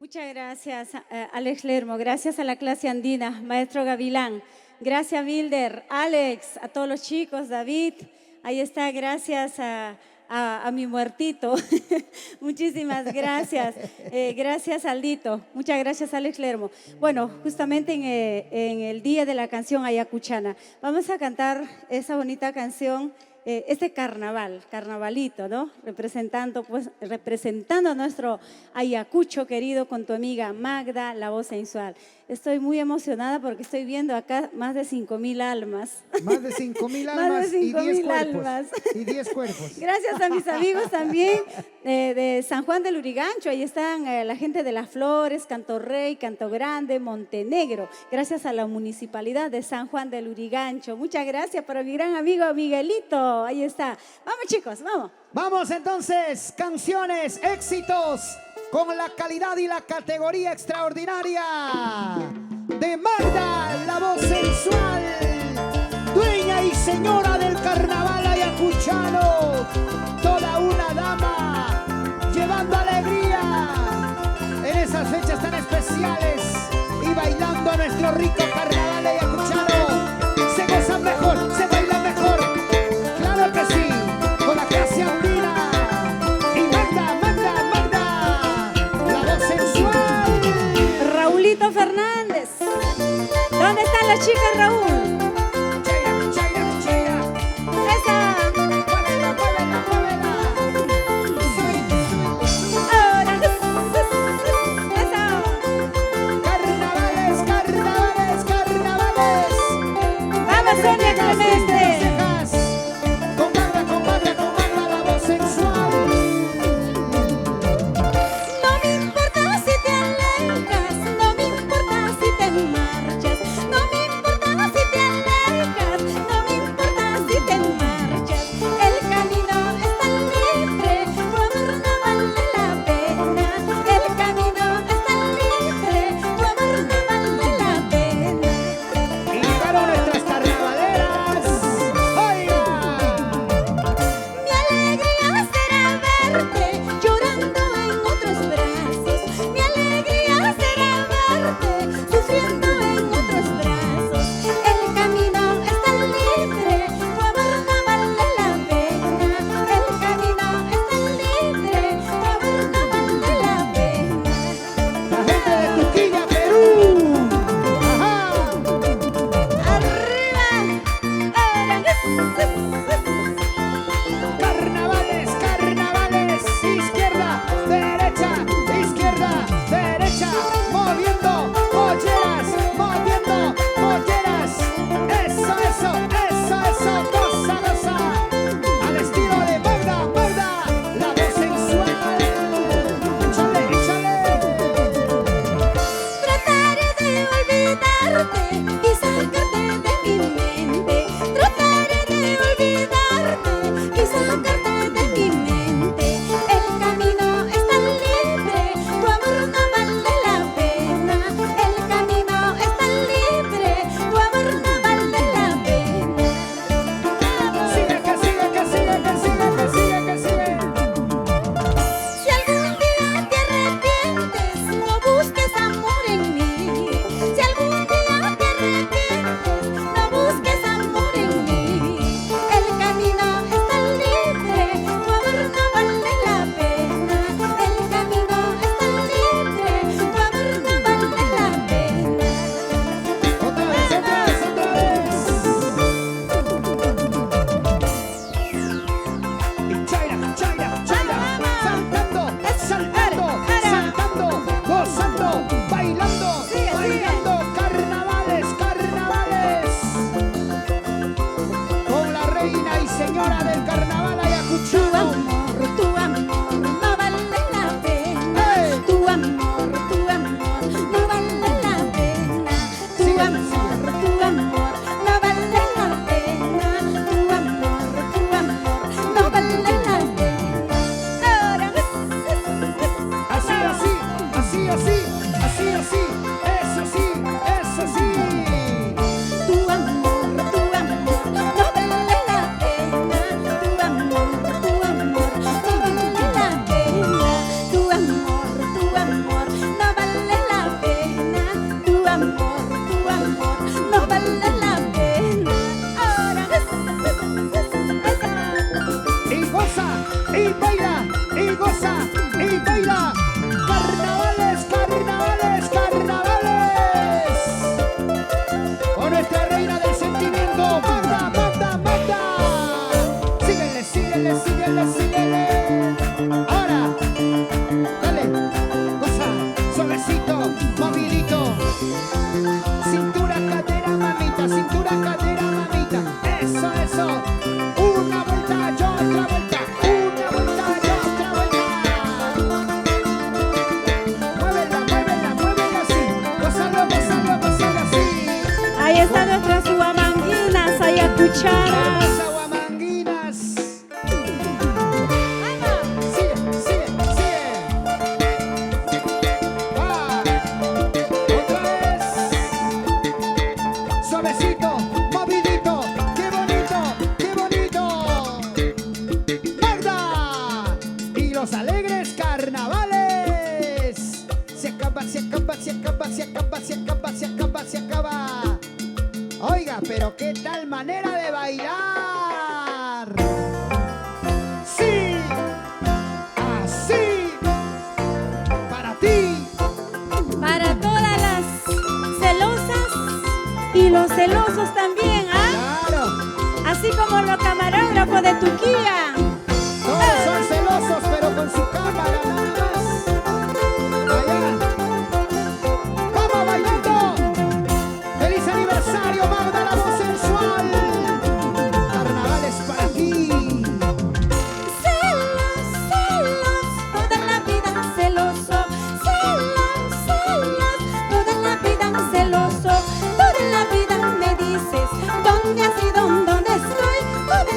Muchas gracias, Alex Lermo. Gracias a la clase andina, maestro Gavilán. Gracias, Wilder, Alex, a todos los chicos, David. Ahí está, gracias a mi muertito. Muchísimas gracias. Gracias, Aldito. Muchas gracias, Alex Lermo. Bueno, justamente en el día de la canción ayacuchana, vamos a cantar esa bonita canción. Este carnavalito, ¿no? Representando a nuestro Ayacucho querido con tu amiga Magda, la voz sensual. Estoy muy emocionada porque estoy viendo acá más de 5.000 almas. Más de 5.000 almas Más de 5.000 almas. Y 10 cuerpos. Gracias a mis amigos también de San Juan del Lurigancho. Ahí están la gente de Las Flores, Canto Rey, Canto Grande, Montenegro. Gracias a la municipalidad de San Juan del Lurigancho. Muchas gracias para mi gran amigo Miguelito. Ahí está. Vamos, chicos, vamos. Vamos entonces, canciones, éxitos, con la calidad y la categoría extraordinaria de Magda, la voz sensual, dueña y señora del carnaval ayacuchano, toda una dama, llevando alegría en esas fechas tan especiales y bailando nuestro rico carnaval ayacuchano. Se goza mejor, se baila mejor, claro que sí, con la clase andina. Y Magda, la voz sensual. Raulito Fernández. ¿Dónde están las chicas, Raúl? Esa. Ahora. Esa. Carnavales. Vamos, Sonia Clemente. Con Magda, la voz sensual. No me importa si te alejas, no me importa si te marchas, no me importa si te alejas, no me importa si te marchas. El camino está libre, tu amor no vale la pena. El camino está libre, tu amor no vale la pena. Y llegaron nuestras carnavaleras. ¡Oiga! Mi alegría será verte llorando en otros brazos. Mi alegría será verte sufriendo en otros brazos. El camino está libre, tu amor no vale la pena. El camino está libre, tu amor no vale la pena. La gente de Tuquilla, Perú. Ajá. Arriba, ahora. Carnavales, izquierda, derecha, moviendo polleras. Eso, goza, al estilo de Magda, la voz sensual. Échale. Trataré de olvidarte y sacarte de mi mente. Trataré de olvidarte y sacarte de mi mente. El camino está libre, tu amor no vale la pena. El camino está libre, tu amor no vale la pena. Sigue. Si algún día te arrepientes, no busques amor en mí. Si algún día te arrepientes, no busques amor en mí. El camino está libre, tu amor no vale la pena. El camino está libre, tu amor no vale la pena. Otra vez. Y chaira, saltando, gozando, bailando, carnavales, con la reina y señora del carnaval ayacuchano. Tu amor no vale la pena. ¡Hey! Tu amor no vale la pena. Tu amor no vale la pena. Tu amor no vale la pena. Ahora. Así, eso sí. Tu amor no vale la pena. Tu amor no vale la pena. Tu amor no vale Chara. Hermosa Huamanguinas. Sigue, sigue, sigue. Va. Otra vez. Suavecito, movidito. ¡Qué bonito, qué bonito! ¡Magda! Y los alegres carnavales. Se acaba, se acaba, se acaba, se acaba, se acaba, se acaba, se acaba. Oiga, pero qué tal manera de bailar. Sí, así, para ti. Para todas las celosas y los celosos también, ¿ah? Claro, Así como los camarógrafos de Turquía. todos son celosos, pero con su cámara nada más. Allá, vamos bailando. Feliz aniversario, Magda, la voz sensual. Carnaval es para ti. Celos, celos, toda la vida celoso. Celos, celos, toda la vida celoso. Toda la vida me dices dónde has ido, dónde estoy. Toda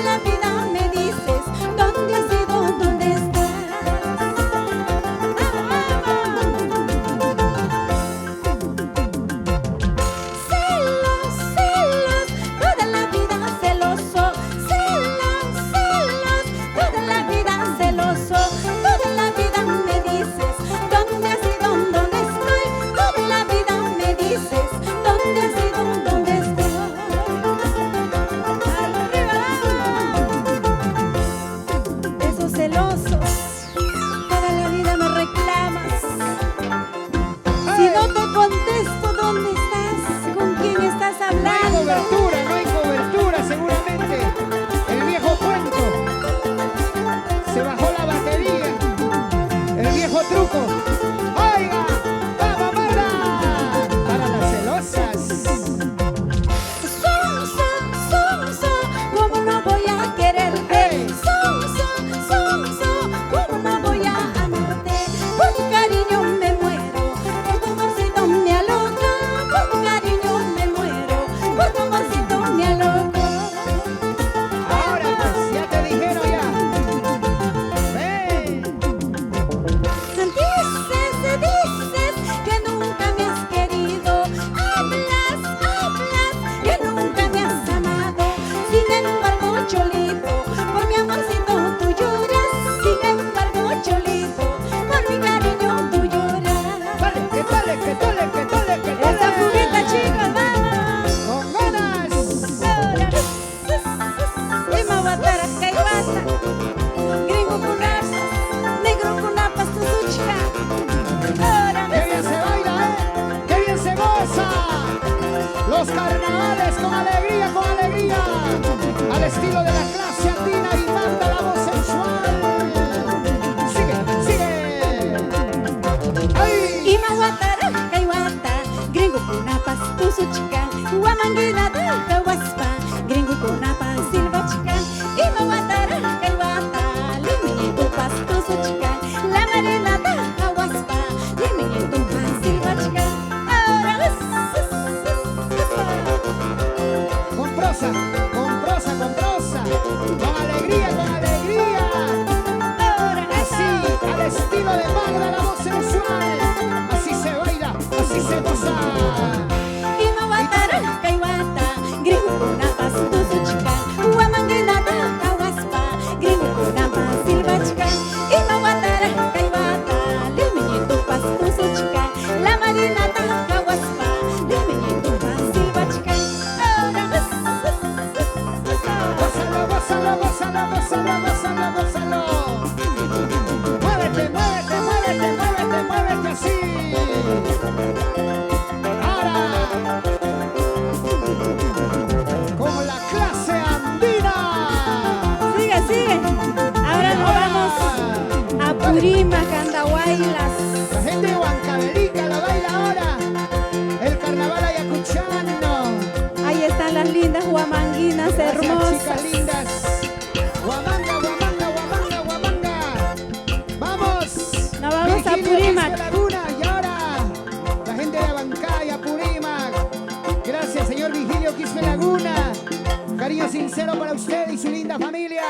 usted y su linda familia.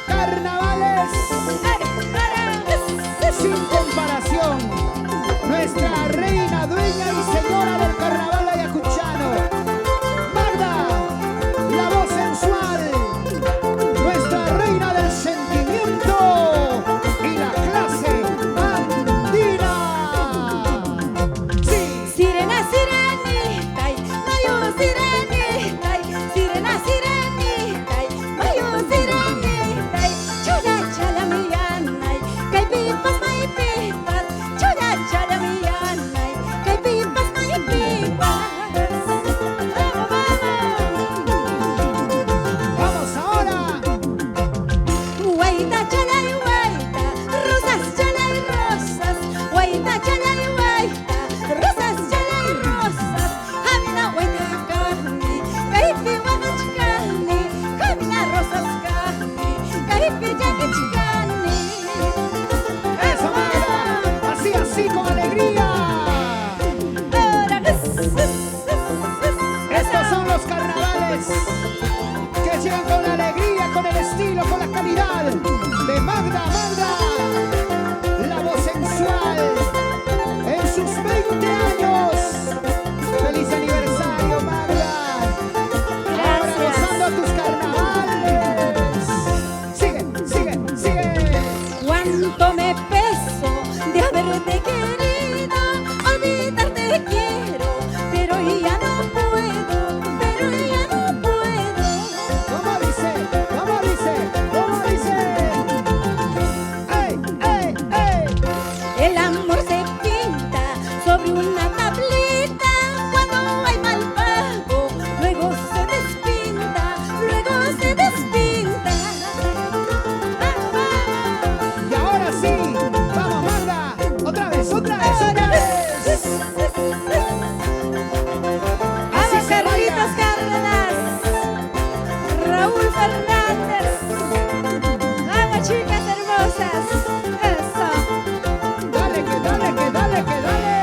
Carnavales sin comparación. Nuestra reina, dueña y señora del carnaval ayacuchano, Magda, la voz sensual, nuestra reina del sentimiento y la clase andina. Sí. Sirena, sirenita, mayo sirenita, sirena, sirenita, mayo sirenita, chula, chala, millana, kay pipas, may pipas, chula, chala, millana, kay pipas, may pipas. Vamos ahora. Guaita, chala y guaita, rosas, chala y rosas, guaita, chala y guaita, rosas, chala y rosas. Hamina guaita kahni, kaipi wagach kahni, hamina rosas kahni, kaipi jagach kahni. Eso, Magda. Así, así, con alegría. Ahora, Estos son los carnavales que llegan con la alegría, con el estilo, con la calidad de Magda, la voz sensual en sus 20 años. ¡Feliz aniversario, Magda! Ahora Gracias. gozando tus carnavales. Sigue, sigue, sigue. cuánto me peso de haberte querido, olvidarte quiero, pero ya no puedo, pero ya no puedo. ¿Cómo dice? ¿Cómo dice? ¿Cómo dice? ¡Ey, ey, ey! El amor se pinta sobre una tablita cuando hay mal pago, luego se despinta, luego se despinta. Y ahora sí, vamos, Magda. Otra vez, otra vez, otra vez. Así Vamos, se Carlitos baila. Cárdenas, Raúl Fernández. Vamos, chicas hermosas. Eso. Dale, que dale, que dale, que dale.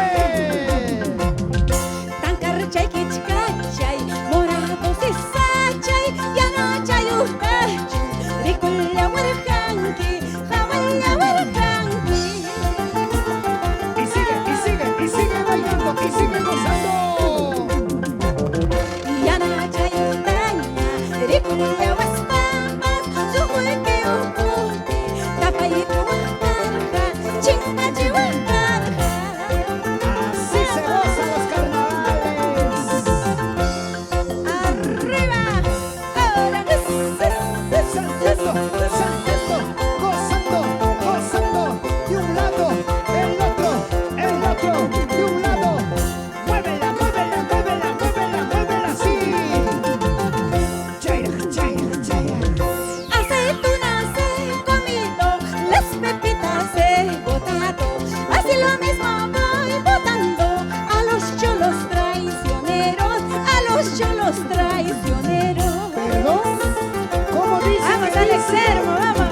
Tancarchay, kichkachay, morados y sachay, yanachay, ujachay, riculla, huarjanqui, jawalla, huarjanqui. Y sigue bailando, y sigue gozando. Yanachay, utaña, riculla, huaspapas, sujueque, ujuti, tapayito, huasparja, chingachi, huasparja. Así se gozan los carnavales. Arriba, ahora Saltando, saltando, gozando, gozando. De un lado, el otro, de un lado. Muévela, muévela, muévela, muévela, muévela así. Chaira, chaira, chaira. aceitunas he comido, las pepitas he botado, así lo mismo voy botando a los cholos traicioneros, a los cholos traicioneros. ¿Perdón? ¿Cómo dice? Vamos, que Alex dice? Hermo, vamos.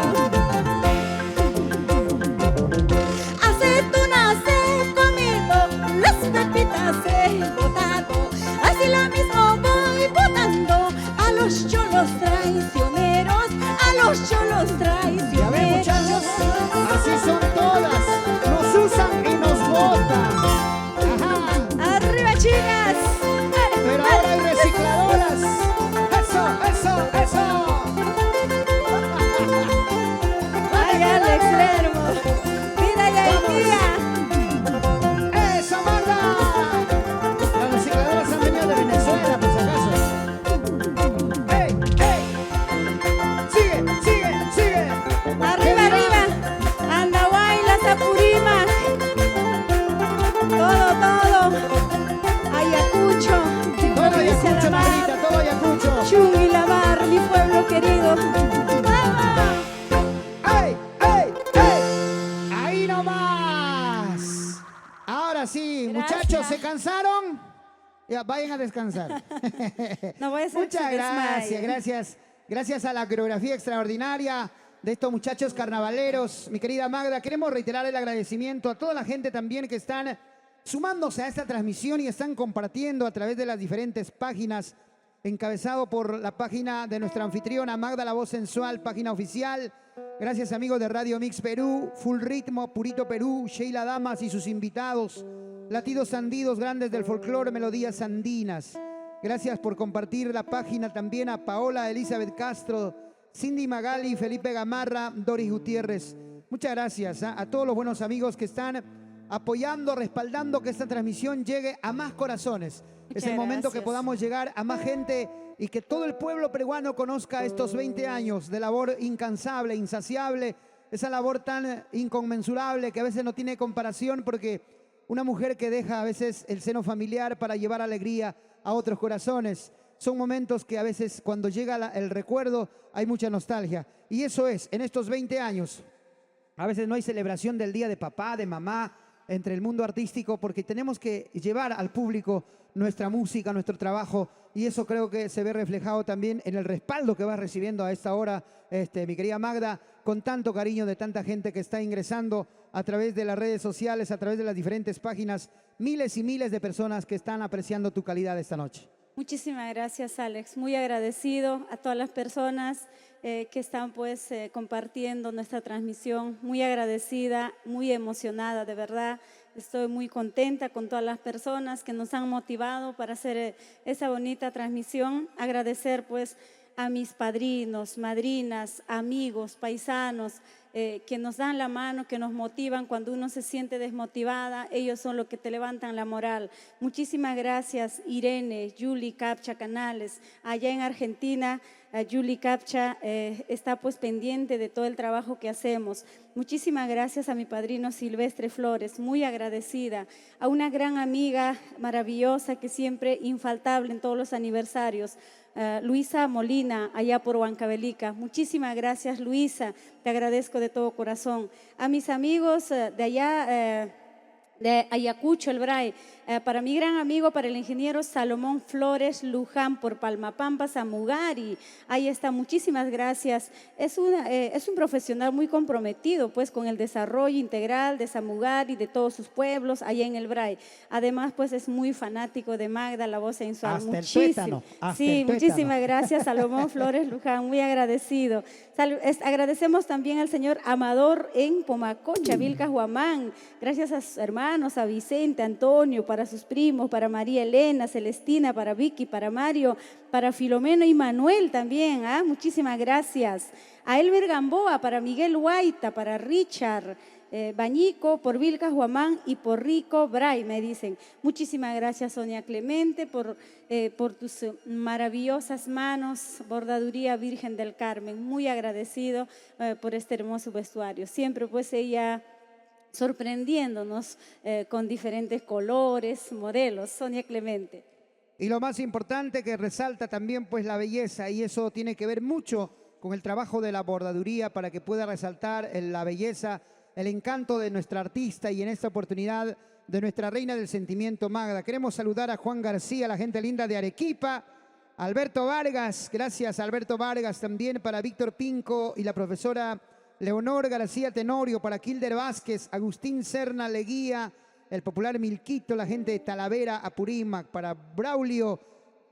Aceitunas he comido, las pepitas he botado, así lo mismo voy botando a los cholos traicioneros, a los cholos traicioneros. Ya ven, muchachos, así son todas. Nos usan y nos botan. Ajá. ¡Arriba, chicas! Pero ahora hay recicladoras. Eso, eso, eso. ¡Ay, Alex Lermo! ¡Mira ya el día! Eso, Magda. Las recicladoras han venido de Venezuela, por si acaso. ¡Ey, ey! Sigue, sigue, sigue. ¡Arriba, arriba! ¡Anda, baila, Sapurima! Todo, Ayacucho. Todo provincia de Ayacucho, La Mar, Magrita, todo Ayacucho. Chun y La Mar, mi pueblo querido. ¡Vamos! ¡Ey, ey, ey! Ahí nomás. Ahora sí, Gracias. muchachos, ¿se cansaron? Ya, vayan a descansar. No voy a hacer Muchas que se gracias, desmaye. gracias. Gracias a la coreografía extraordinaria de estos muchachos carnavaleros. Mi querida Magda, queremos reiterar el agradecimiento a toda la gente también que están sumándose a esta transmisión y están compartiendo a través de las diferentes páginas encabezado por la página de nuestra anfitriona Magda La Voz Sensual, página oficial. Gracias amigos de Radio Mix Perú, Full Ritmo, Purito Perú, Sheila Damas y sus invitados, latidos andidos grandes del folclore, melodías andinas. Gracias por compartir la página también a Paola Elizabeth Castro, Cindy Magali, Felipe Gamarra, Doris Gutiérrez. Muchas gracias a todos los buenos amigos que están apoyando, respaldando que esta transmisión llegue a más corazones. Es el momento que podamos llegar a más gente y que todo el pueblo peruano conozca estos 20 años de labor incansable, insaciable, esa labor tan inconmensurable que a veces no tiene comparación, porque una mujer que deja a veces el seno familiar para llevar alegría a otros corazones. Son momentos que a veces cuando llega el recuerdo hay mucha nostalgia. Y eso es, en estos 20 años, a veces no hay celebración del día de papá, de mamá, entre el mundo artístico, porque tenemos que llevar al público nuestra música, nuestro trabajo, y eso creo que se ve reflejado también en el respaldo que vas recibiendo a esta hora, mi querida Magda, con tanto cariño de tanta gente que está ingresando a través de las redes sociales, a través de las diferentes páginas, miles y miles de personas que están apreciando tu calidad esta noche. Muchísimas gracias, Alex. Muy agradecido a todas las personas que están compartiendo nuestra transmisión. Muy agradecida, muy emocionada, de verdad. Estoy muy contenta con todas las personas que nos han motivado para hacer esa bonita transmisión. Agradecer pues a mis padrinos, madrinas, amigos, paisanos, que nos dan la mano, que nos motivan cuando uno se siente desmotivada. Ellos son los que te levantan la moral. Muchísimas gracias, Irene, Julie Capcha Canales. Allá en Argentina, Julie Capcha está pues pendiente de todo el trabajo que hacemos. Muchísimas gracias a mi padrino Silvestre Flores, muy agradecida. A una gran amiga maravillosa que siempre infaltable en todos los aniversarios, Luisa Molina, allá por Huancavelica. Muchísimas gracias, Luisa, te agradezco de todo corazón. A mis amigos de allá, de Ayacucho, el Bray, para mi gran amigo, para el ingeniero Salomón Flores Luján, por Palmapampa, Samugari. Ahí está, muchísimas gracias. Es un profesional muy comprometido pues con el desarrollo integral de Samugari, de todos sus pueblos, allá en el Bray. Además, pues es muy fanático de Magda, La Voz Sensual. Hasta muchísimo. El tuétano, hasta sí, el tuétano. Muchísimas gracias, Salomón Flores Luján, muy agradecido. Agradecemos también al señor Amador en Pomacocha, Vilcas, Huamán. Gracias a sus hermanos, a Vicente, Antonio, para sus primos, para María Elena, Celestina, para Vicky, para Mario, para Filomeno y Manuel también. Muchísimas gracias. A Elmer Gamboa, para Miguel Huaita, para Richard Bañico, por Vilcas Huamán y por Rico Bray, me dicen. Muchísimas gracias, Sonia Clemente, por tus maravillosas manos, bordaduría Virgen del Carmen. Muy agradecido por este hermoso vestuario. Siempre pues ella sorprendiéndonos con diferentes colores, modelos. Sonia Clemente. Y lo más importante, que resalta también pues la belleza, y eso tiene que ver mucho con el trabajo de la bordaduría para que pueda resaltar la belleza, el encanto de nuestra artista, y en esta oportunidad de nuestra reina del sentimiento, Magda. Queremos saludar a Juan García, la gente linda de Arequipa, Alberto Vargas, gracias Alberto Vargas, también para Víctor Pinco y la profesora Leonor García Tenorio, para Kilder Vázquez, Agustín Serna Leguía, el popular Milquito, la gente de Talavera, Apurímac, para Braulio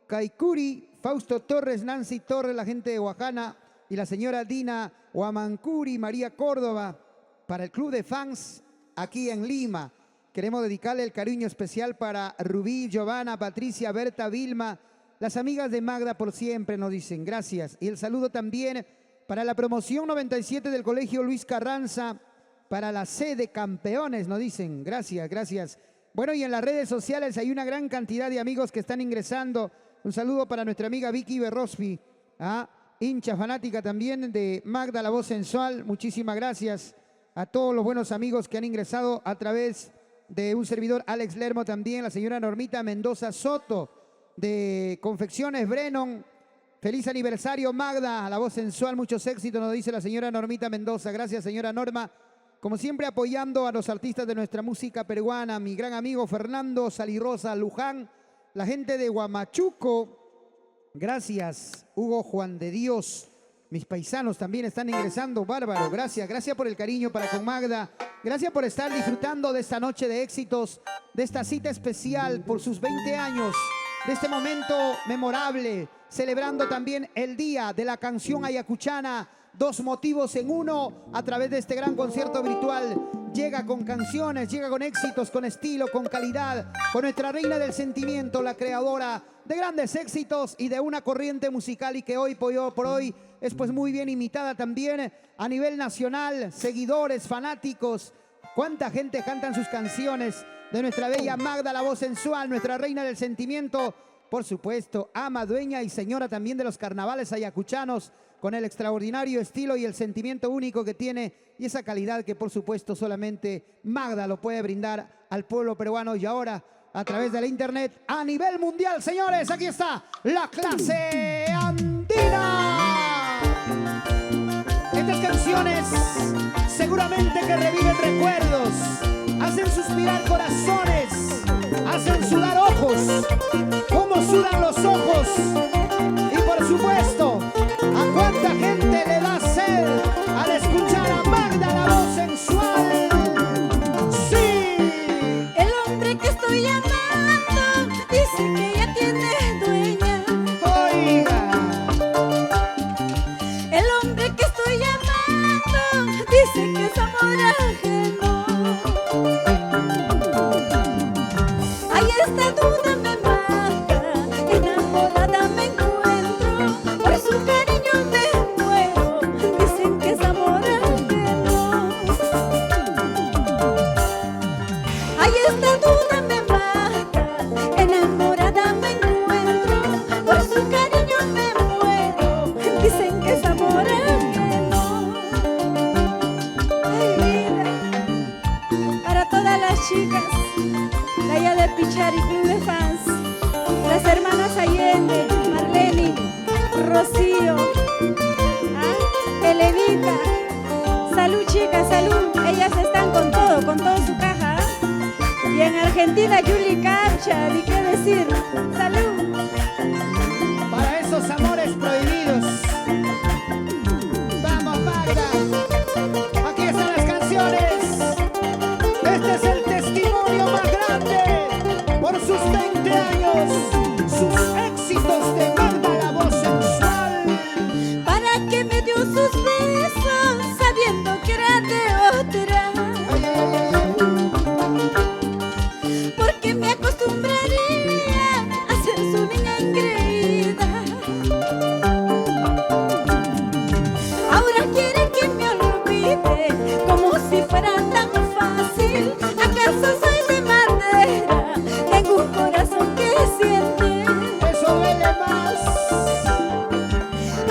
Caicuri, Fausto Torres, Nancy Torres, la gente de Oaxaca, y la señora Dina Huamancuri, María Córdoba, para el club de fans aquí en Lima. Queremos dedicarle el cariño especial para Rubí, Giovanna, Patricia, Berta, Vilma, las amigas de Magda por siempre, nos dicen gracias. Y el saludo también para la promoción 97 del Colegio Luis Carranza, para la C de campeones, nos dicen. Gracias, gracias. Bueno, y en las redes sociales hay una gran cantidad de amigos que están ingresando. Un saludo para nuestra amiga Vicky Berrospi, hincha fanática también de Magda, La Voz Sensual. Muchísimas gracias a todos los buenos amigos que han ingresado a través de un servidor, Alex Lermo, también la señora Normita Mendoza Soto, de Confecciones Brennon. Feliz aniversario, Magda, La Voz Sensual, muchos éxitos, nos dice la señora Normita Mendoza. Gracias, señora Norma. Como siempre, apoyando a los artistas de nuestra música peruana, mi gran amigo Fernando Salirosa Luján, la gente de Huamachuco. Gracias, Hugo Juan de Dios. Mis paisanos también están ingresando, bárbaro. Gracias, gracias por el cariño para con Magda. Gracias por estar disfrutando de esta noche de éxitos, de esta cita especial por sus 20 años de este momento memorable, celebrando también el Día de la Canción Ayacuchana. Dos motivos en uno a través de este gran concierto virtual. Llega con canciones, llega con éxitos, con estilo, con calidad, con nuestra reina del sentimiento, la creadora de grandes éxitos y de una corriente musical y que hoy por hoy es pues muy bien imitada también a nivel nacional, seguidores, fanáticos. Cuánta gente cantan sus canciones de nuestra bella Magda, la voz sensual, nuestra reina del sentimiento, por supuesto, ama, dueña y señora también de los carnavales ayacuchanos, con el extraordinario estilo y el sentimiento único que tiene y esa calidad que por supuesto solamente Magda lo puede brindar al pueblo peruano y ahora a través de la internet a nivel mundial. Señores, aquí está la clase andina. Estas canciones seguramente que reviven recuerdos, hacen suspirar corazones, hacen sudar ojos, como sudan los ojos. Y por supuesto, ¿a cuánta gente le da sed al escuchar a Magda, la voz sensual? ¡Sí! El hombre que estoy amando dice que ya tiene dueña. Oiga, El hombre que estoy amando dice que es amor ajeno. Ay, esta duda me mata, enamorada me encuentro, por su cariño me muero, dicen que es amor ajeno. Ay, esta duda me mata, enamorada me encuentro, por su cariño me muero, dicen que es amor ajeno. Ay, vida, para todas las chicas de allá de Pichari Club de Fans, las hermanas Allende, Marlene, Rocío, Elenita, salud chicas, salud, ellas están con todo su caja. Y en Argentina, Yuli Capcha, ni qué decir, salud. para esos amores prohibidos. Vamos, Magda. Aquí están las canciones. Este es el testimonio más grande por sus 20 años. Sus éxitos de Magda, la voz sensual. ¿Para qué me dio sus besos sabiendo que era de otra? Ay, ay, ay, ay. Porque me acostumbraría a ser su niña engreída. Ahora quiere que me olvide como si fuera tan fácil. ¿Acaso soy de madera? Tengo un corazón que siente. Eso duele más.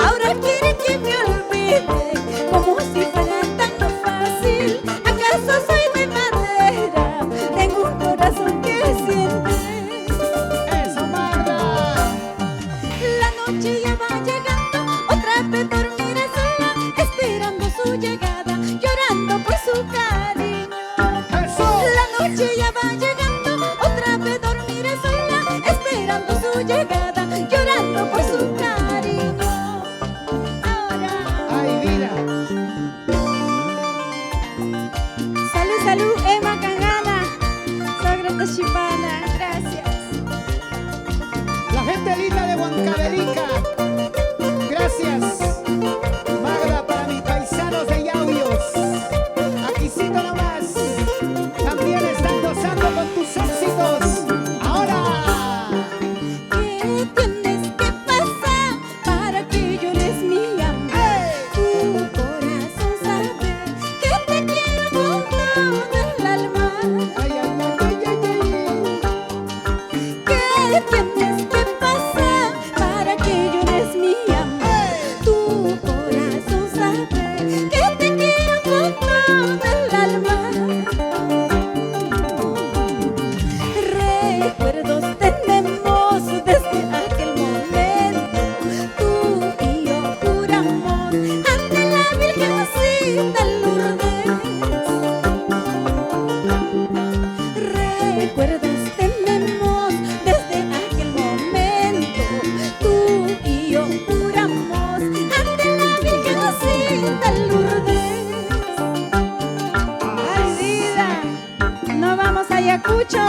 Ahora quiere que me olvide como si fuera tan fácil. ¿Acaso soy de madera? Tengo un corazón que siente. Eso, Magda. La noche ya va llegando, otra vez dormiré sola, esperando su llegada, llorando por su cariño. Eso. La noche ya va llegando, otra vez dormiré sola, esperando su llegada, llorando por su cariño. Ahora, Ay, vida. salud, salud, Emma Cangana, Sogra Toshibana, gracias. La gente linda de Huancavelica. Gracias. Magda, para mis paisanos de Yauyos. Aquícito nomás. También están gozando con tus éxitos. Ahora. ¿Qué tienes que pasar para que llores mi amor? ¡Ey! Tu corazón sabe que te quiero con todo el alma. Ay, ay, ay, ay, ay, ay. ¿Qué tienes que pasar para que llores mi amor? Tu corazón sabe que te quiero con todo el alma. Recuerdos tenemos desde aquel momento, tú y yo juramos ante la Virgencita Lourdes. Recuerdos tenemos desde aquel momento, tú y yo juramos ante la Virgencita Lourdes. Ay, vida, no vamos a Ayacucho.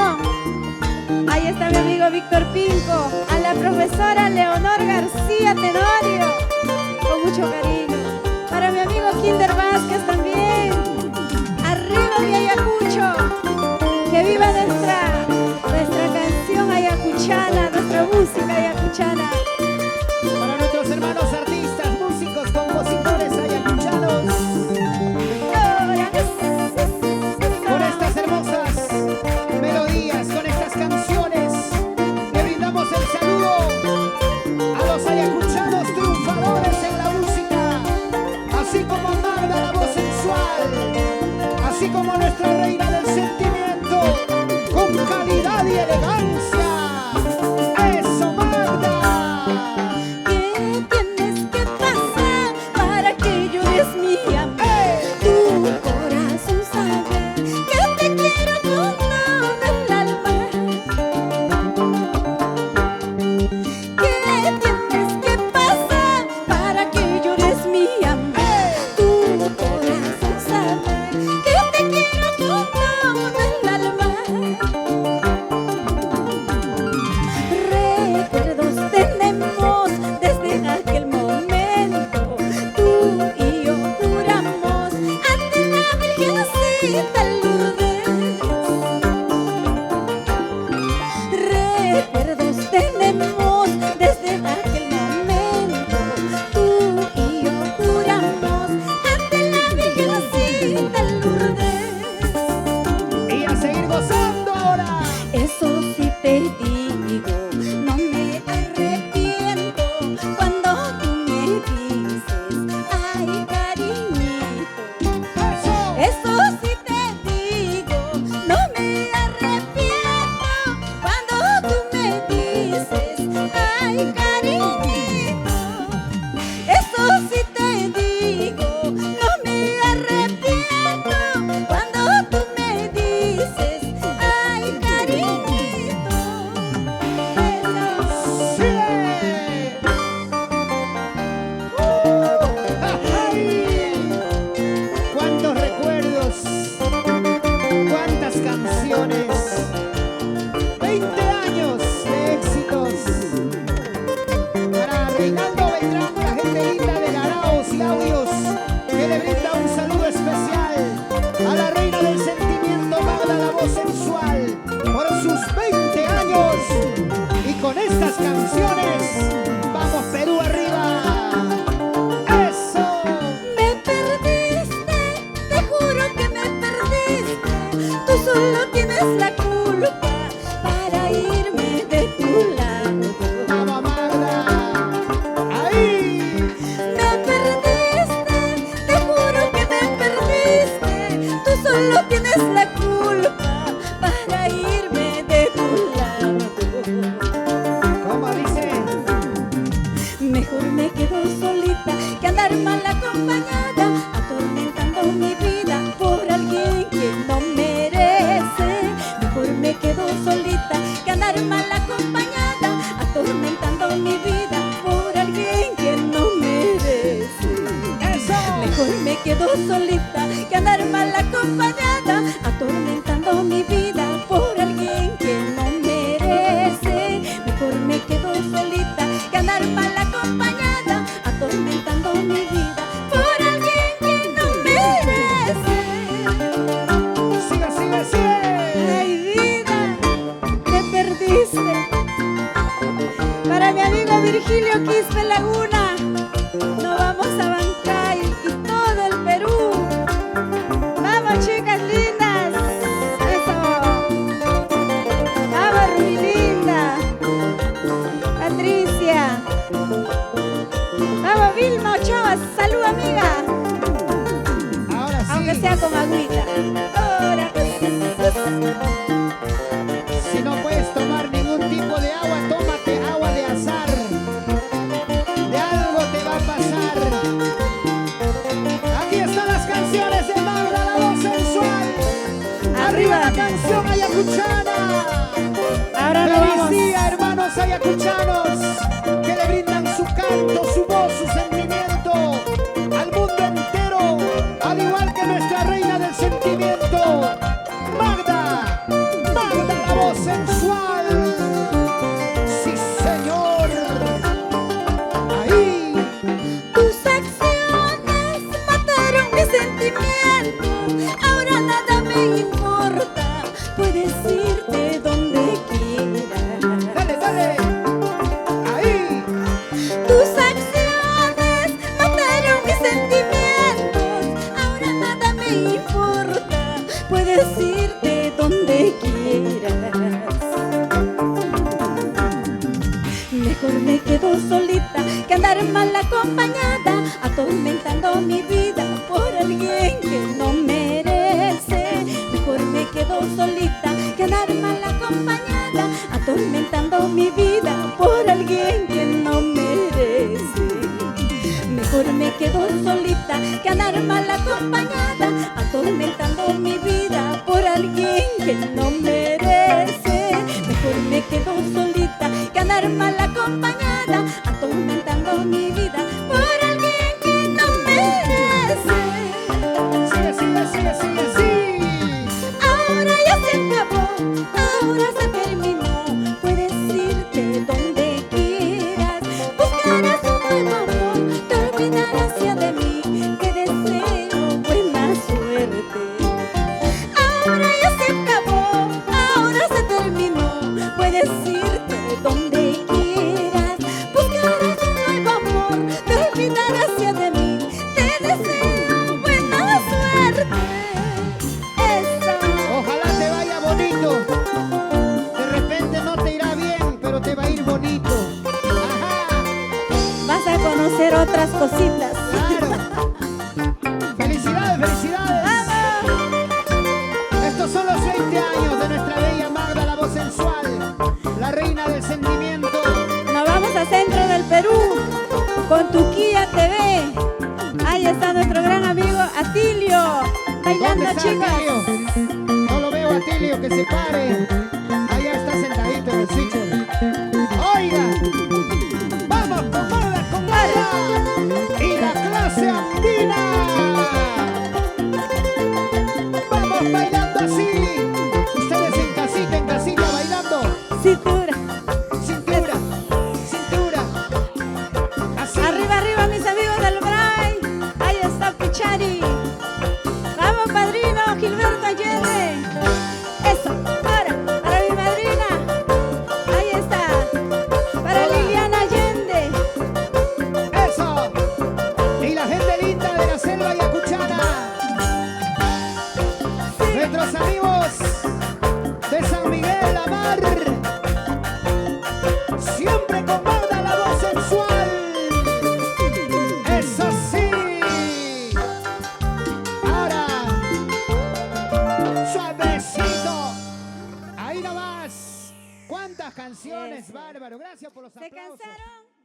Ahí está mi amigo Víctor Pinco, a la profesora Leonor García Tenorio, con mucho cariño. Para mi amigo Kinder Vázquez también. Arriba mi Ayacucho, que viva nuestra canción ayacuchana, nuestra música ayacuchana. Para nuestros hermanos artistas, músicos, compositores ayacuchanos, con estas hermosas melodías, con estas canciones, le brindamos el saludo a los ayacuchanos triunfadores en la música, así como Magda, la voz sensual, así como nuestra reina del sentimiento, con calidad y elegancia. ¡Eso, Magda! ¿Qué tienes que pasar para que llores mi amor? Tu corazón sabe que te quiero con todo el alma. ¿Qué tienes que pasar para que llores mi amor? Tu corazón sabe que te quiero con todo el alma. Recuerdos tenemos desde aquel momento, tú y yo juramos ante la Virgencita Lourdes. Recuerdos tenemos desde aquel momento, tú y yo juramos ante la Virgencita Lourdes. Y a seguir gozando ahora. Eso sí te digo, no me arrepiento cuando tú me dices, ay cariñito. Eso sí te digo, no me arrepiento cuando tú me dices, ay cariñito. Eso sí te digo, no me arrepiento cuando tú me dices, ay cariñito. ¡Sí! ¡Ay! ¡Cuántos recuerdos! ¡Cuántas canciones! 20 años de éxitos para Reinaldo Beltrán, la gente linda de Garaos y Audios, que le brinda un saludo especial a la reina del sentimiento, Magda, la voz sensual, por sus 20 años. Y con estas canciones, vamos Perú arriba. ¡Eso! Me perdiste, te juro que me perdiste. Tú solo tienes la culpa para irme de tu lado. ¡Vamos, Magda! ¡Ahí! Me perdiste, te juro que me perdiste. Tú solo tienes la culpa para irme de tu lado. ¿Cómo dice? Mejor me quedo solita que andar mal acompañada, atormentando mi vida por alguien que no merece. Mejor me quedo solita que andar mal acompañada, atormentando mi vida por alguien que no merece. ¡Eso! Mejor me quedo solita que andar mal acompañada, atormentando mi vida por alguien que no merece. Mejor me quedo solita que andar mal acompañada, atormentando mi vida por alguien que no merece. ¡Sigue, sigue, sigue! Ay vida, te perdiste. Para mi amigo Virgilio Quispe Laguna, nos vamos a Bancay y todo el Perú. Vamos chicas lindas, eso. Vamos Rubí linda, Patricia. Vamos Vilma Ochoa, salud amiga, Ahora sí. aunque sea con agüita. Ahora. Si no puedes tomar ningún tipo de agua, tómate agua de azar. De algo te va a pasar. Aquí están las canciones de Magda, la voz sensual. Arriba la canción ayacuchana. Ahora nos vamos. Feliz día, hermanos ayacuchanos, que le brindan su canto, su voz, su sentimiento al mundo entero, al igual que nuestra reina del sentimiento, Magda, Magda, la voz sensual. acompañada, atormentando mi vida por alguien que no merece. Mejor me quedo solita que andar mal acompañada, atormentando mi vida por alguien que no merece. Mejor me quedo solita que andar mal acompañada, atormentando mi vida por alguien que no merece. Sigue, sigue, sigue, sigue, sigue. Ahora ya se acabó, ahora se terminó. Puedes irte donde quieras, buscarás un nuevo amor, te olvidarás ya de mí. Te deseo buena suerte. Ahora ya se acabó, ahora se terminó. Puedes irte donde quieras, buscarás un nuevo amor, te olvidarás ya de mí. Te deseo buena suerte. Eso. Ojalá te vaya bonito. De repente no te irá bien, pero te va a ir bonito. Ajá, Vas a conocer otras cositas. claro. Felicidades, felicidades. Estos son los 20 años de nuestra bella Magda, la voz sensual, la reina del sentimiento. Nos vamos a centro del Perú con Tuquía TV. Ahí está nuestro gran amigo Atilio, ¿Dónde bailando, está chicos. Atilio? No lo veo a Atilio, que se pare. Allá está sentadito en el switcher. Oiga, vamos con Magda y la clase andina. Vamos bailando así. Ustedes en casita bailando. Cintura. Cintura, cintura. Así. Arriba, arriba, mis amigos del Bray. Ahí está Pichari. Vamos, padrino Gilberto Allende. Eso, para mi madrina. Ahí está. Para Hola. Liliana Allende. Eso. Y la gente linda de la selva yacuchana. Nuestros amigos de San Miguel la Mar. Siempre con Magda, la voz sensual. Eso sí. Ahora, suavecito. Ahí nomás. ¿Cuántas canciones, Eso. bárbaro? Gracias por los ¿Se aplausos. cansaron?